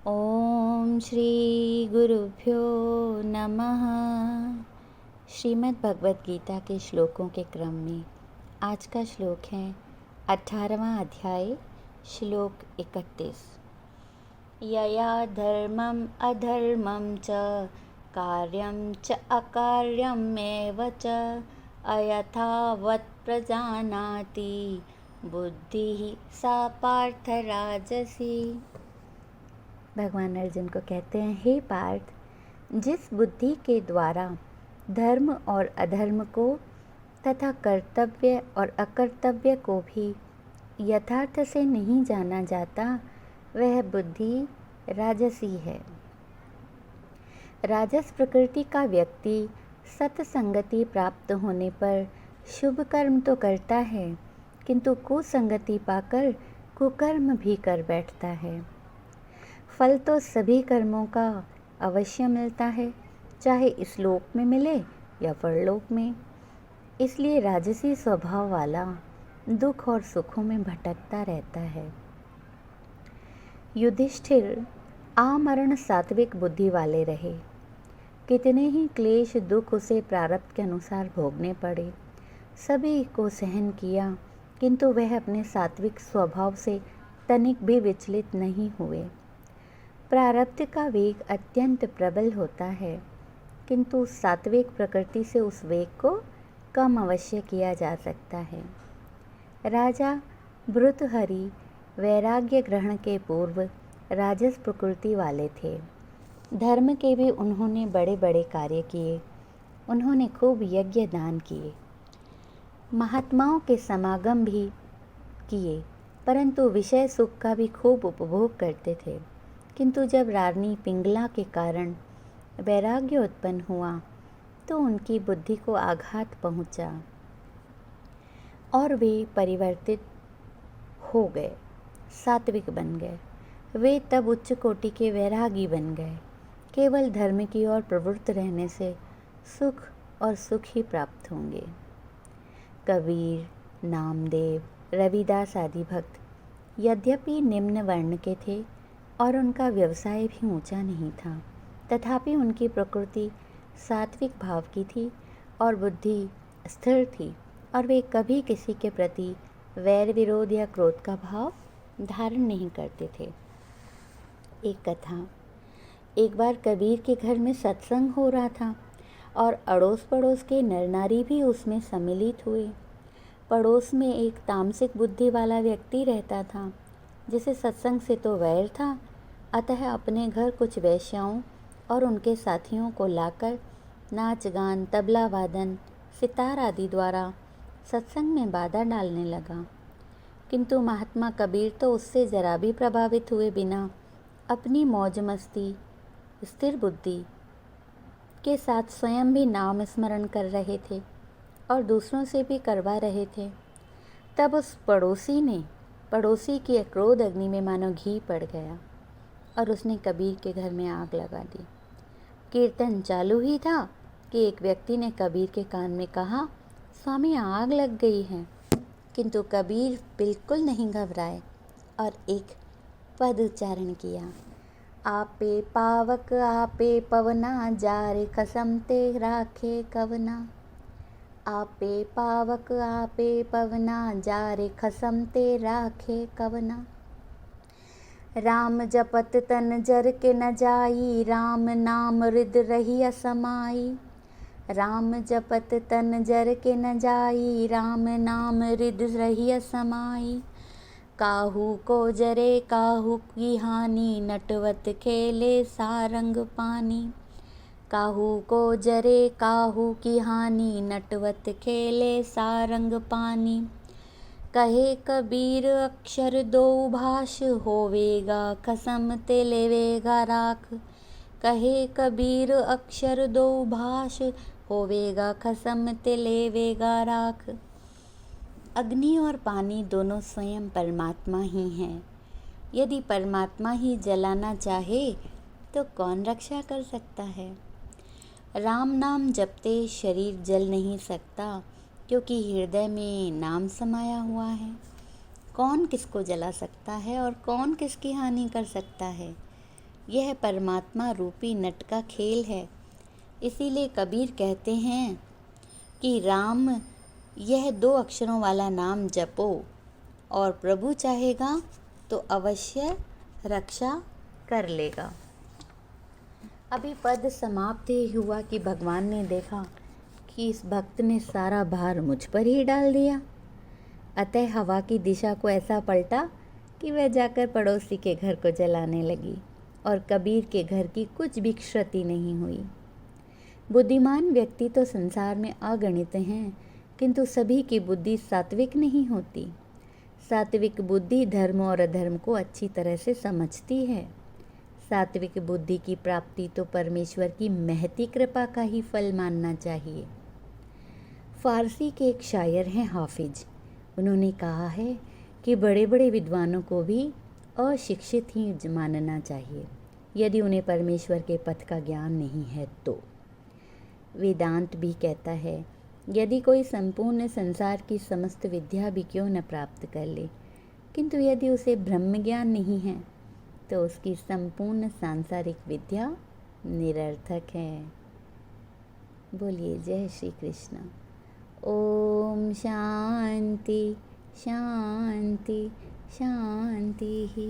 ओम श्री गुरुभ्यो नमः। श्रीमद् भगवत गीता के श्लोकों के क्रम में आज का श्लोक है 18वां अध्याय श्लोक 31। यया धर्मम अधर्मम च कार्यम च अकार्यम एव च अयथावत् प्रजानाति बुद्धि सा पार्थ राजसी। भगवान अर्जुन को कहते हैं, हे पार्थ, जिस बुद्धि के द्वारा धर्म और अधर्म को तथा कर्तव्य और अकर्तव्य को भी यथार्थ से नहीं जाना जाता, वह बुद्धि राजसी है। राजस प्रकृति का व्यक्ति सत्संगति प्राप्त होने पर शुभ कर्म तो करता है, किंतु कुसंगति पाकर कुकर्म भी कर बैठता है। फल तो सभी कर्मों का अवश्य मिलता है, चाहे इस लोक में मिले या परलोक में। इसलिए राजसी स्वभाव वाला दुख और सुखों में भटकता रहता है। युधिष्ठिर आमरण सात्विक बुद्धि वाले रहे। कितने ही क्लेश दुख उसे प्रारब्ध के अनुसार भोगने पड़े, सभी को सहन किया, किंतु वह अपने सात्विक स्वभाव से तनिक भी विचलित नहीं हुए। प्रारब्ध का वेग अत्यंत प्रबल होता है, किंतु सात्विक प्रकृति से उस वेग को कम अवश्य किया जा सकता है। राजा भृतहरि वैराग्य ग्रहण के पूर्व राजस प्रकृति वाले थे। धर्म के भी उन्होंने बड़े बड़े कार्य किए। उन्होंने खूब यज्ञ दान किए, महात्माओं के समागम भी किए, परंतु विषय सुख का भी खूब उपभोग करते थे। किंतु जब रानी पिंगला के कारण वैराग्य उत्पन्न हुआ तो उनकी बुद्धि को आघात पहुंचा और वे परिवर्तित हो गए, सात्विक बन गए। वे तब उच्च कोटि के वैरागी बन गए। केवल धर्म की ओर प्रवृत्त रहने से सुख और सुख ही प्राप्त होंगे। कबीर, नामदेव, रविदास आदि भक्त यद्यपि निम्न वर्ण के थे और उनका व्यवसाय भी ऊंचा नहीं था, तथापि उनकी प्रकृति सात्विक भाव की थी और बुद्धि स्थिर थी, और वे कभी किसी के प्रति वैर विरोध या क्रोध का भाव धारण नहीं करते थे। एक कथा। एक बार कबीर के घर में सत्संग हो रहा था और अड़ोस पड़ोस के नर नारी भी उसमें सम्मिलित हुए। पड़ोस में एक तामसिक बुद्धि वाला व्यक्ति रहता था, जिसे सत्संग से तो वैर था, अतः अपने घर कुछ वेश्याओं और उनके साथियों को लाकर नाच गान, तबला वादन, सितार आदि द्वारा सत्संग में बाधा डालने लगा। किंतु महात्मा कबीर तो उससे जरा भी प्रभावित हुए बिना अपनी मौज मस्ती, स्थिर बुद्धि के साथ स्वयं भी नाम स्मरण कर रहे थे और दूसरों से भी करवा रहे थे। तब उस पड़ोसी की क्रोध अग्नि में मानो घी पड़ गया और उसने कबीर के घर में आग लगा दी। कीर्तन चालू ही था कि एक व्यक्ति ने कबीर के कान में कहा, स्वामी, आग लग गई है। किंतु कबीर बिल्कुल नहीं घबराए और एक पद उच्चारण किया, आपे पावक आपे पवना, जारे कसम ते राखे कवना। आपे पावक आपे पवना, जारे खसम ते राखे कवना। राम जपत तन जर के न जाई, राम नाम हृद रही असमाई। राम जपत तन जर के न जाई, राम नाम हृद रही असमाई। काहू को जरे काहू की हानि, नटवत खेले सारंग पानी। काहू को जरे काहू की हानि, नटवत खेले सारंग पानी। कहे कबीर अक्षर दो भाष, होवेगा कसम ते लेवेगा राख। कहे कबीर अक्षर दो भाष, होवेगा कसम ते लेवेगा राख। अग्नि और पानी दोनों स्वयं परमात्मा ही हैं। यदि परमात्मा ही जलाना चाहे तो कौन रक्षा कर सकता है। राम नाम जपते शरीर जल नहीं सकता, क्योंकि हृदय में नाम समाया हुआ है। कौन किसको जला सकता है और कौन किसकी हानि कर सकता है। यह परमात्मा रूपी नट का खेल है। इसीलिए कबीर कहते हैं कि राम यह 2 अक्षरों वाला नाम जपो और प्रभु चाहेगा तो अवश्य रक्षा कर लेगा। अभी पद समाप्त ही हुआ कि भगवान ने देखा कि इस भक्त ने सारा भार मुझ पर ही डाल दिया। अतः हवा की दिशा को ऐसा पलटा कि वह जाकर पड़ोसी के घर को जलाने लगी और कबीर के घर की कुछ भी क्षति नहीं हुई। बुद्धिमान व्यक्ति तो संसार में अगणित हैं, किंतु सभी की बुद्धि सात्विक नहीं होती। सात्विक बुद्धि धर्म और अधर्म को अच्छी तरह से समझती है। सात्विक बुद्धि की प्राप्ति तो परमेश्वर की महती कृपा का ही फल मानना चाहिए। फारसी के एक शायर हैं हाफिज। उन्होंने कहा है कि बड़े बड़े विद्वानों को भी अशिक्षित ही मानना चाहिए यदि उन्हें परमेश्वर के पथ का ज्ञान नहीं है तो। वेदांत भी कहता है यदि कोई संपूर्ण संसार की समस्त विद्या भी क्यों न प्राप्त कर ले, किंतु यदि उसे ब्रह्म ज्ञान नहीं है तो उसकी संपूर्ण सांसारिक विद्या निरर्थक है। बोलिए जय श्री कृष्ण। ओम शांति शांति शांति ही।